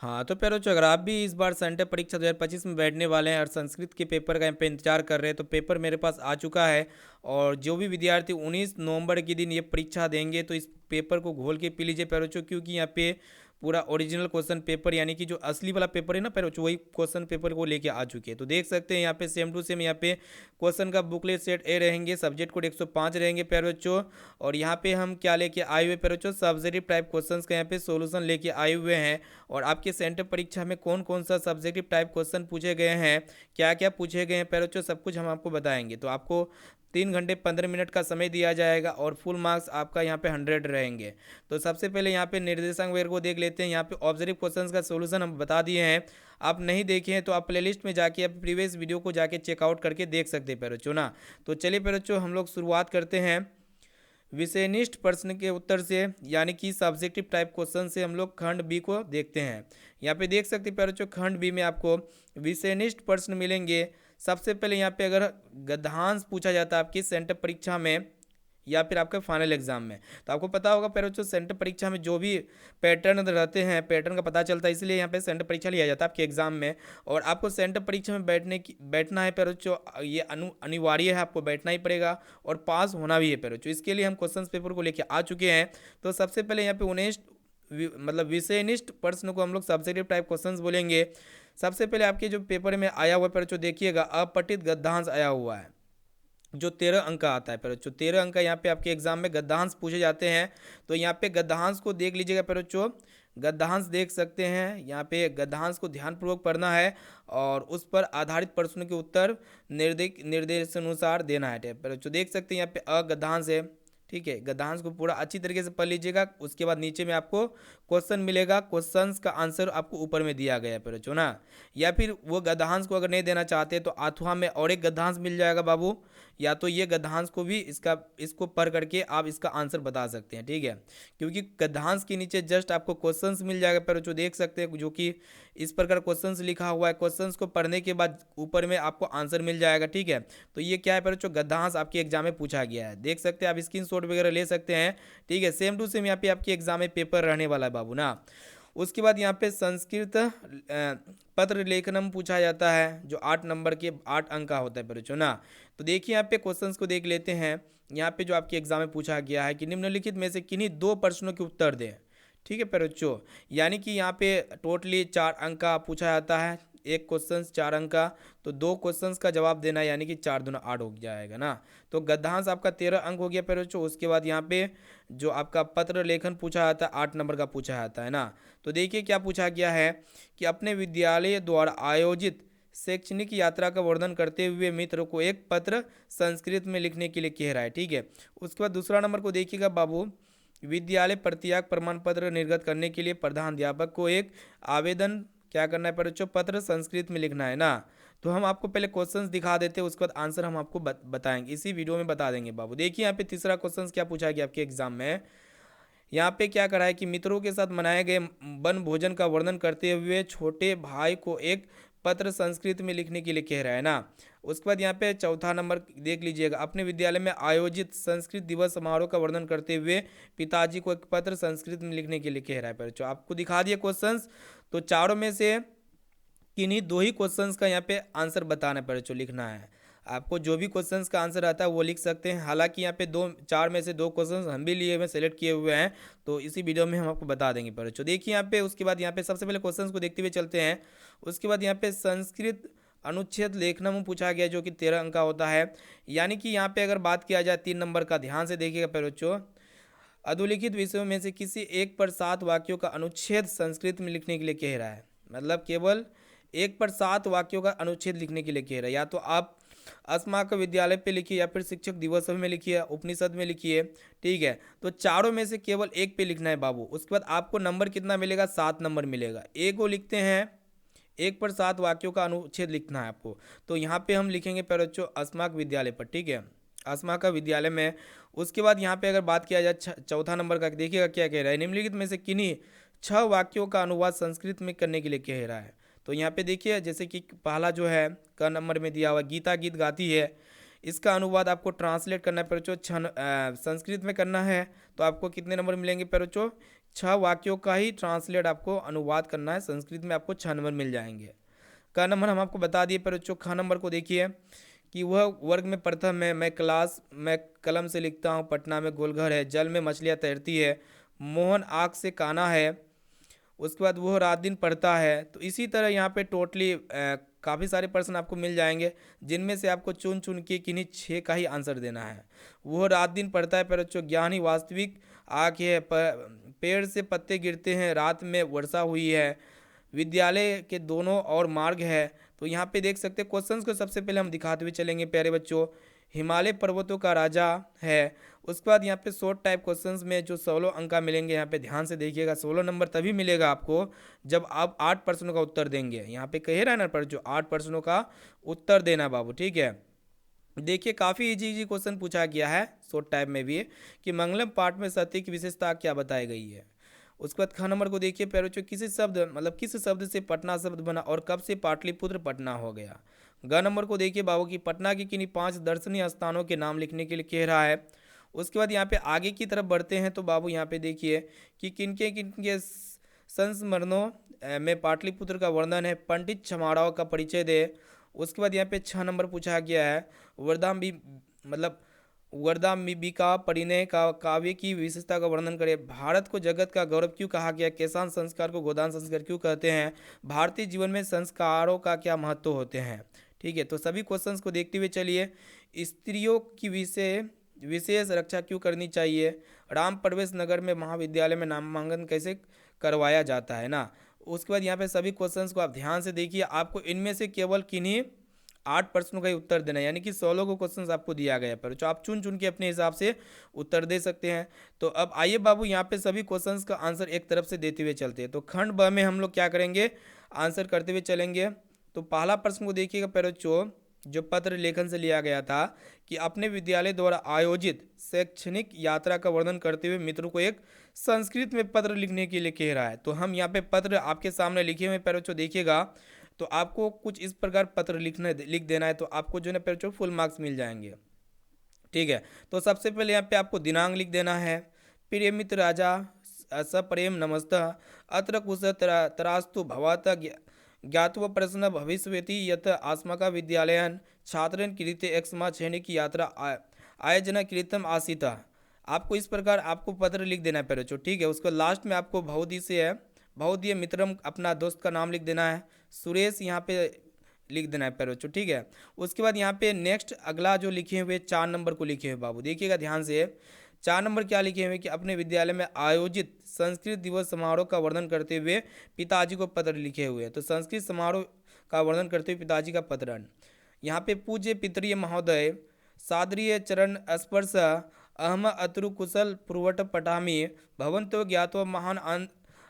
हाँ तो प्यारो, अगर आप भी इस बार सेंटर परीक्षा 2025 में बैठने वाले हैं और संस्कृत के पेपर का यहाँ पे इंतजार कर रहे हैं, तो पेपर मेरे पास आ चुका है। और जो भी विद्यार्थी 19 नवंबर के दिन ये परीक्षा देंगे, तो इस पेपर को घोल के पी लीजिए प्यारो, क्योंकि यहाँ पे पूरा ओरिजिनल क्वेश्चन पेपर यानी कि जो असली वाला पेपर है ना प्यारो, वही क्वेश्चन पेपर को लेके आ चुके हैं। तो देख सकते हैं यहाँ पे सेम टू सेम यहाँ पे क्वेश्चन का बुकलेट सेट ए रहेंगे, सब्जेक्ट कोड 105 रहेंगे प्यारो। और यहाँ पे हम क्या लेके आए हुए प्यारो, सब्जेक्टिव टाइप क्वेश्चंस का यहाँ पे सॉल्यूशन लेके आए हुए हैं। और आपके सेंटर परीक्षा में कौन कौन सा सब्जेक्टिव टाइप क्वेश्चन पूछे गए हैं, क्या क्या पूछे गए हैं पैरोचो, सब कुछ हम आपको बताएंगे। तो आपको 3 घंटे 15 मिनट का समय दिया जाएगा और फुल मार्क्स आपका यहाँ पे 100 रहेंगे। तो सबसे पहले यहाँ पे निर्देशांक वगैरह को देख लेते हैं। यहाँ पे ऑब्जर्व क्वेश्चंस का सोल्यूशन हम बता दिए हैं, आप नहीं देखे हैं तो आप प्लेलिस्ट में जाके आप प्रीवियस वीडियो को जाके चेकआउट करके देख सकते हैं पैरोचो ना। तो चलिए पैरोचो हम लोग शुरुआत करते हैं विषयनिष्ठ प्रश्न के उत्तर से, यानी कि सब्जेक्टिव टाइप क्वेश्चन से हम लोग खंड बी को देखते हैं। यहाँ पे देख सकते हैं प्यारे, खंड बी में आपको विषयनिष्ठ प्रश्न मिलेंगे। सबसे पहले यहाँ पे अगर गद्यांश पूछा जाता है आपकी सेंटर परीक्षा में या फिर आपके फाइनल एग्जाम में, तो आपको पता होगा पैरोचो सेंटर परीक्षा में जो भी पैटर्न रहते हैं, पैटर्न का पता चलता है, इसलिए यहाँ पे सेंटर परीक्षा लिया जाता है आपके एग्जाम में। और आपको सेंटर परीक्षा में बैठना है पैरोचो, ये अनिवार्य है, आपको बैठना ही पड़ेगा और पास होना भी है पैरोचो। इसके लिए हम क्वेश्चन पेपर को लेकर आ चुके हैं। तो सबसे पहले यहाँ पे 19 मतलब विषयनिष्ठ प्रश्न को हम लोग सब्जेक्टिव टाइप क्वेश्चंस बोलेंगे। सबसे पहले आपके जो पेपर में आया हुआ पैरोचो देखिएगा, अपठित गद्यांश आया हुआ है, जो 13 अंक का आता है पैरोचो। 13 अंक का यहाँ पे आपके एग्जाम में गद्यांश पूछे जाते हैं। तो यहाँ पे गद्यांश को देख लीजिएगा पैरोचो, गद्यांश देख सकते हैं। यहाँ पे गद्यांश को ध्यानपूर्वक पढ़ना है और उस पर आधारित प्रश्नों के उत्तर निर्देशानुसार देना है पैरोचो। देख सकते हैं यहाँ पे गद्यांश है, ठीक है। गद्यांश को पूरा अच्छी तरीके से पढ़ लीजिएगा। उसके बाद नीचे में आपको क्वेश्चन मिलेगा, क्वेश्चंस का आंसर आपको ऊपर में दिया गया है पैरोचो ना। या फिर वो गद्यांश को अगर नहीं देना चाहते तो अथवा में और एक गद्यांश मिल जाएगा बाबू, या तो ये गद्यांश को भी इसको पढ़ करके आप इसका आंसर बता सकते हैं, ठीक है। क्योंकि गद्यांश के नीचे जस्ट आपको क्वेश्चंस मिल जाएगा पैरोचो, देख सकते हैं, जो कि इस प्रकार क्वेश्चंस लिखा हुआ है। क्वेश्चंस को पढ़ने के बाद ऊपर में आपको आंसर मिल जाएगा, ठीक है। तो ये क्या है पैरोचो, गद्यांश आपके एग्जाम में पूछा गया है, देख सकते हैं, आप स्क्रीनशॉट वगैरह ले सकते हैं, ठीक है। सेम टू सेम यहाँ पे आपके एग्जाम में पेपर रहने वाला है बाबू ना। उसके बाद यहाँ पे संस्कृत पत्र लेखनम पूछा जाता है, जो 8 नंबर के 8 अंक का होता है बच्चों ना। तो देखिए यहाँ पे क्वेश्चंस को देख लेते हैं। यहाँ पे जो आपके एग्जाम में पूछा गया है कि निम्नलिखित में से किन्हीं 2 प्रश्नों के उत्तर दें, ठीक है बच्चों। यानी कि यहाँ पे टोटली 4 अंक का पूछा जाता है, एक क्वेश्चन 4 अंक का, तो 2 क्वेश्चंस का जवाब देना है, यानी कि 4 दूना 8 हो जाएगा ना। तो गद्यांश आपका 13 अंक हो गया बच्चों। उसके बाद यहाँ पे जो आपका पत्र लेखन पूछा जाता है 8 नंबर का पूछा जाता है ना। तो देखिए क्या पूछा गया है कि अपने विद्यालय द्वारा आयोजित शैक्षणिक यात्रा का वर्णन करते हुए मित्र को एक पत्र संस्कृत में लिखने के लिए कह रहा है, ठीक है। उसके बाद दूसरा नंबर को देखिएगा बाबू, विद्यालय प्रत्याग प्रमाण पत्र निर्गत करने के लिए प्रधानाध्यापक को एक आवेदन क्या करना है बच्चों, पत्र संस्कृत में लिखना है ना। तो हम आपको पहले क्वेश्चंस दिखा देते हैं, उसके बाद आंसर हम आपको बताएंगे, इसी वीडियो में बता देंगे बाबू। देखिए यहाँ पे तीसरा क्वेश्चन क्या पूछा गया आपके एग्जाम में। यहाँ पे क्या करा है कि मित्रों के साथ मनाए गए वन भोजन का वर्णन करते हुए छोटे भाई को एक पत्र संस्कृत में लिखने के लिए कह रहा है ना। उसके बाद यहाँ पे चौथा नंबर देख लीजिएगा, अपने विद्यालय में आयोजित संस्कृत दिवस समारोह का वर्णन करते हुए पिताजी को एक पत्र संस्कृत में लिखने के लिए कह रहा है। पर आपको दिखा दिए क्वेश्चंस, तो चारों में से किन्हीं 2 ही क्वेश्चंस का यहाँ पे आंसर बताना पड़े, लिखना है आपको। जो भी क्वेश्चंस का आंसर आता है वो लिख सकते हैं। हालांकि यहाँ पे 4 में से 2 क्वेश्चंस हम भी लिए हुए सेलेक्ट किए हुए हैं, तो इसी वीडियो में हम आपको बता देंगे बच्चों। देखिए यहाँ पे, उसके बाद यहाँ पे सबसे पहले क्वेश्चंस को देखते हुए चलते हैं। उसके बाद यहाँ पे संस्कृत अनुच्छेद लेखनम पूछा गया, जो कि 13 अंक का होता है। यानी कि यहाँ पे अगर बात किया जाए 3 नंबर का, ध्यान से देखिएगा बच्चों, अधोलिखित विषयों में से किसी एक पर 7 वाक्यों का अनुच्छेद संस्कृत में लिखने के लिए कह रहा है। मतलब केवल 1 पर 7 वाक्यों का अनुच्छेद लिखने के लिए कह रहा है। या तो आप अस्माकं विद्यालय पे लिखिए, या फिर शिक्षक दिवस में लिखिए, उपनिषद में लिखिए, ठीक है। तो चारों में से केवल एक पे लिखना है बाबू। उसके बाद आपको नंबर कितना मिलेगा, 7 नंबर मिलेगा। एक को लिखते हैं, 1 पर 7 वाक्यों का अनुच्छेद लिखना है आपको। तो यहाँ पे हम लिखेंगे बच्चों अस्माकं विद्यालय पर, ठीक है, अस्माकं विद्यालय में। उसके बाद यहाँ पे अगर बात किया जाए चौथा नंबर का, देखिएगा क्या कह रहा है, निम्नलिखित में से किन्हीं 6 वाक्यों का अनुवाद संस्कृत में करने के लिए कह रहा है। तो यहाँ पे देखिए, जैसे कि पहला जो है क नंबर में दिया हुआ, गीता गीत गाती है, इसका अनुवाद आपको ट्रांसलेट करना है बच्चों, संस्कृत में करना है। तो आपको कितने नंबर मिलेंगे बच्चों, 6 वाक्यों का ही ट्रांसलेट आपको अनुवाद करना है संस्कृत में, आपको 6 नंबर मिल जाएंगे। क नंबर हम आपको बता दिए, पर बच्चों ख नंबर को देखिए कि वह वर्ग में प्रथम है, मैं कलम से लिखता हूँ, पटना में गोलघर है, जल में मछलियाँ तैरती है, मोहन आँख से काना है, उसके बाद वो रात दिन पढ़ता है। तो इसी तरह यहाँ पे टोटली काफ़ी सारे प्रश्न आपको मिल जाएंगे, जिनमें से आपको चुन चुन के किन्हीं 6 का ही आंसर देना है। वो रात दिन पढ़ता है, पर बच्चों ज्ञान ही वास्तविक आँख है, पेड़ से पत्ते गिरते हैं, रात में वर्षा हुई है, विद्यालय के दोनों और मार्ग है। तो यहाँ पे देख सकते हैं क्वेश्चंस को सबसे पहले हम दिखाते हुए चलेंगे प्यारे बच्चों। हिमालय पर्वतों का राजा है। उसके बाद यहाँ पे शॉर्ट टाइप क्वेश्चंस में जो 16 अंक का मिलेंगे, यहाँ पे ध्यान से देखिएगा। 16 नंबर तभी मिलेगा आपको जब आप 8 प्रश्नों का उत्तर देंगे। यहाँ पे कह रहा है ना, पर जो 8 प्रश्नों का उत्तर देना बाबू, ठीक है। देखिए काफ़ी इजी इजी क्वेश्चन पूछा गया है शॉर्ट टाइप में भी, कि मंगलम पाठ में सत्य की विशेषता क्या बताई गई है। उसके बाद ख नंबर को देखिए प्यारे बच्चों, किस शब्द से पटना शब्द बना और कब से पाटलिपुत्र पटना हो गया। ग नंबर को देखिए बाबू की पटना के किन्हीं 5 दर्शनीय स्थानों के नाम लिखने के लिए कह रहा है। उसके बाद यहाँ पे आगे की तरफ बढ़ते हैं तो बाबू यहाँ पे देखिए कि किनके संस्मरणों में पाटलिपुत्र का वर्णन है। पंडित छमाराव का परिचय दे। उसके बाद यहाँ पे 6 नंबर पूछा गया है, वर्धाम्बिका परिणय का काव्य की विशेषता का वर्णन करें। भारत को जगत का गौरव क्यों कहा गया। किसान संस्कार को गोदान संस्कार क्यों कहते हैं। भारतीय जीवन में संस्कारों का क्या महत्व होते हैं। ठीक है, तो सभी क्वेश्चंस को देखते हुए चलिए। स्त्रियों की विशेष रक्षा क्यों करनी चाहिए। राम प्रवेश नगर में महाविद्यालय में नामांकन कैसे करवाया जाता है ना। उसके बाद यहाँ पे सभी क्वेश्चंस को आप ध्यान से देखिए। आपको इनमें से केवल किन्हीं 8 प्रश्नों का ही उत्तर देना है, यानी कि 16 को क्वेश्चंस आपको दिया गया, पर जो आप चुन चुन के अपने हिसाब से उत्तर दे सकते हैं। तो अब आइए बाबू यहाँ पे सभी क्वेश्चंस का आंसर एक तरफ से देते हुए चलते हैं। तो खंड ब में हम लोग क्या करेंगे, आंसर करते हुए चलेंगे। तो पहला प्रश्न को देखिएगा पैरोचो, जो पत्र लेखन से लिया गया था कि अपने विद्यालय द्वारा आयोजित शैक्षणिक यात्रा का वर्णन करते हुए मित्रों को एक संस्कृत में पत्र लिखने के लिए कह रहा है। तो हम यहाँ पे पत्र आपके सामने लिखे हुए पैरोचो देखिएगा, तो आपको कुछ इस प्रकार पत्र लिख देना है। तो आपको जो है ना पैरोचो फुल मार्क्स मिल जाएंगे। ठीक है, तो सबसे पहले यहाँ पे आपको दिनांक लिख देना है। प्रिय मित्र राजा सप्रेम नमस्तः अत्र कुश तरास्तु भवतः ज्ञात्वा प्रश्न भविष्यति यत् अस्माकं विद्यालयन् छात्रन् कृते एक्स्मा श्रेणी की यात्रा आयोजन कृतम् आसीत्। आपको इस प्रकार आपको पत्र लिख देना है पैरोचो। ठीक है, उसको लास्ट में आपको भवदीय मित्रम अपना दोस्त का नाम लिख देना है, सुरेश यहाँ पे लिख देना है पैरोचो। ठीक है, उसके बाद यहाँ पे नेक्स्ट अगला जो लिखे हुए 4 नंबर को लिखे हुए बाबू देखिएगा ध्यान से। 4 नंबर क्या लिखे हुए कि अपने विद्यालय में आयोजित संस्कृत दिवस समारोह का वर्णन करते हुए पिताजी को पत्र लिखे हुए हैं। तो संस्कृत समारोह का वर्णन करते हुए पिताजी का पत्र। यहाँ पे पूज्य पितृय महोदय सादरीय चरण स्पर्श अहम अत्रु कुशल पूर्वट पठामि भवन्तो ज्ञात्वा महान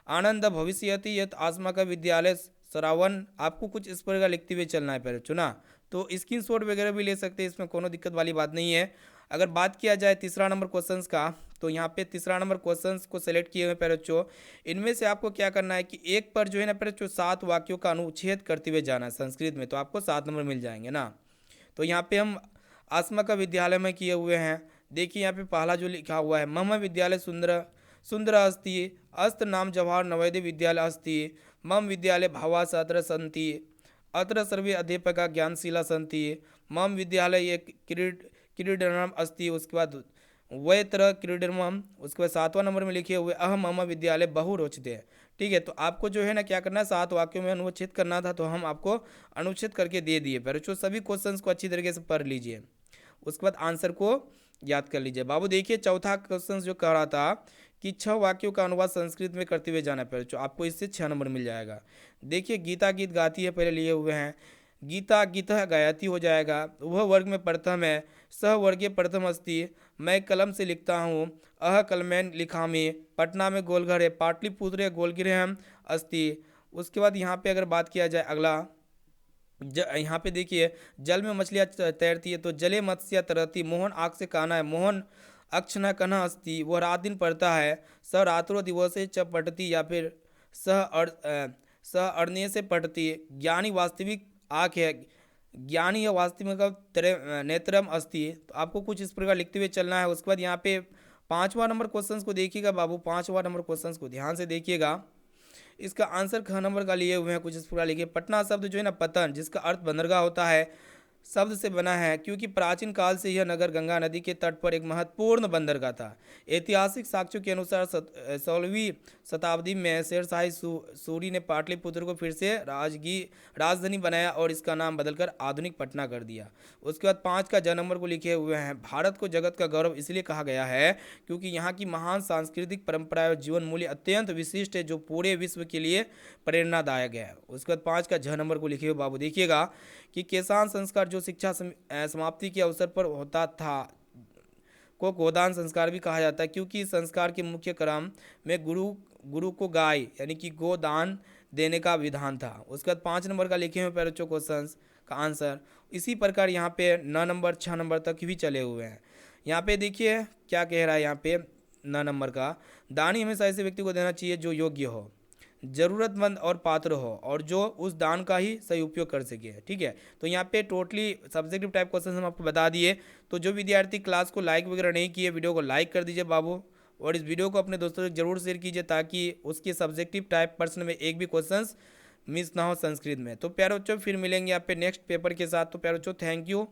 आनंद भविष्यति यत् अस्माकं विद्यालय श्रावण। आपको कुछ इस प्रकार लिखते हुए चलना है पहले चुना। तो स्क्रीनशॉट वगैरह भी ले सकते हैं, इसमें कोनो दिक्कत वाली बात नहीं है। अगर बात किया जाए तीसरा नंबर क्वेश्चंस का, तो यहाँ पे तीसरा नंबर क्वेश्चंस को सेलेक्ट किए हुए पैरोचो, इनमें से आपको क्या करना है कि एक पर जो है ना पैरोचो 7 वाक्यों का अनुच्छेद करते हुए जाना है संस्कृत में, तो आपको 7 नंबर मिल जाएंगे ना। तो यहाँ पे हम अस्माकं विद्यालय में किए हुए हैं। देखिए यहाँ पे पहला जो लिखा हुआ है, मम विद्यालय सुंदर अस्ति अस्त नाम जवाहर नवोदय विद्यालय अस्ति मम विद्यालय भावास अत्र सन्ति अत्र सर्वे अध्यापका ज्ञानशीला सन्ति मम विद्यालय एक क्रीडनम अस्ति। उसके बाद वैत्र क्रीडनम। उसके बाद 7वां नंबर में लिखे हुए अहम मम विद्यालय बहु रोचते। ठीक है, तो आपको जो है ना क्या करना है, 7 वाक्यों में अनुच्छेद करना था, तो हम आपको अनुच्छेद करके दे दिए। पर जो सभी क्वेश्चंस को अच्छी तरीके से पढ़ लीजिए, उसके बाद आंसर को याद कर लीजिए। बाबू देखिए चौथा क्वेश्चन जो कह रहा था कि 6 वाक्यों का अनुवाद संस्कृत में करते हुए जाना है, जो आपको इससे 6 नंबर मिल जाएगा। देखिए गीता गीत गाती है पहले लिए हुए हैं, गीता गीता गायती हो जाएगा। वह वर्ग में प्रथम है, सह वर्गीय प्रथम अस्ति मैं कलम से लिखता हूँ, अह कलमैन लिखामी पटना में गोलघर है, पाटलिपुत्र गोलगृह अस्ति। उसके बाद यहाँ पे अगर बात किया जाए अगला, यहाँ पे देखिए जल में मछलियाँ तैरती है, तो जले मत्स्य तरती मोहन आँख से काना है, मोहन अक्षना कना अस्ति वह रात दिन पढ़ता है, स रात्रो दिवसे च पठती या फिर स अरण्य से पठती। ज्ञानी वास्तविक आँख है, ज्ञानी या वास्तविक नेत्रम अस्ति। तो आपको कुछ इस प्रकार लिखते हुए चलना है। उसके बाद यहाँ पे 5वां नंबर क्वेश्चन को देखिएगा बाबू, 5वां नंबर क्वेश्चन को ध्यान से देखिएगा। इसका आंसर ख नंबर का लिए हुए हैं, कुछ इस प्रकार लिखिए। पटना शब्द जो है ना पतन, जिसका अर्थ बंदरगाह होता है, शब्द से बना है क्योंकि प्राचीन काल से यह नगर गंगा नदी के तट पर एक महत्वपूर्ण बंदरगाह था। ऐतिहासिक साक्ष्यों के अनुसार 16वीं शताब्दी में शेरशाही सूरी ने पाटलिपुत्र को फिर से राजधानी बनाया और इसका नाम बदलकर आधुनिक पटना कर दिया। उसके बाद 5 का ज नंबर को लिखे हुए हैं। भारत को जगत का गौरव इसलिए कहा गया है क्योंकि यहाँ की महान सांस्कृतिक परंपराएं और जीवन मूल्य अत्यंत विशिष्ट है, जो पूरे विश्व के लिए प्रेरणादायक है। उसके बाद 5 का झ नंबर को लिखे हुए बाबू देखिएगा कि किसान संस्कार जो शिक्षा समाप्ति के अवसर पर होता था को गोदान संस्कार भी कहा जाता है, क्योंकि इस संस्कार के मुख्य क्रम में गुरु को गाय यानी कि गोदान देने का विधान था। उसके बाद 5 नंबर का लिखे हुए पैरोचो क्वेश्चन का आंसर इसी प्रकार यहाँ पे 9 नंबर 6 नंबर तक भी चले हुए हैं। यहाँ पे देखिए क्या कह रहा है, यहाँ पे 9 नंबर का, दान हमेशा ऐसे व्यक्ति को देना चाहिए जो योग्य हो, ज़रूरतमंद और पात्र हो और जो उस दान का ही सही उपयोग कर सके। ठीक है, तो यहाँ पे टोटली सब्जेक्टिव टाइप क्वेश्चन हम आपको बता दिए। तो जो विद्यार्थी क्लास को लाइक वगैरह नहीं किए, वीडियो को लाइक कर दीजिए बाबू, और इस वीडियो को अपने दोस्तों से जरूर शेयर कीजिए ताकि उसके सब्जेक्टिव टाइप प्रश्न में एक भी क्वेश्चन मिस ना हो संस्कृत में। तो प्यारे बच्चों फिर मिलेंगे आप पे नेक्स्ट पेपर के साथ। तो प्यारे बच्चों थैंक यू।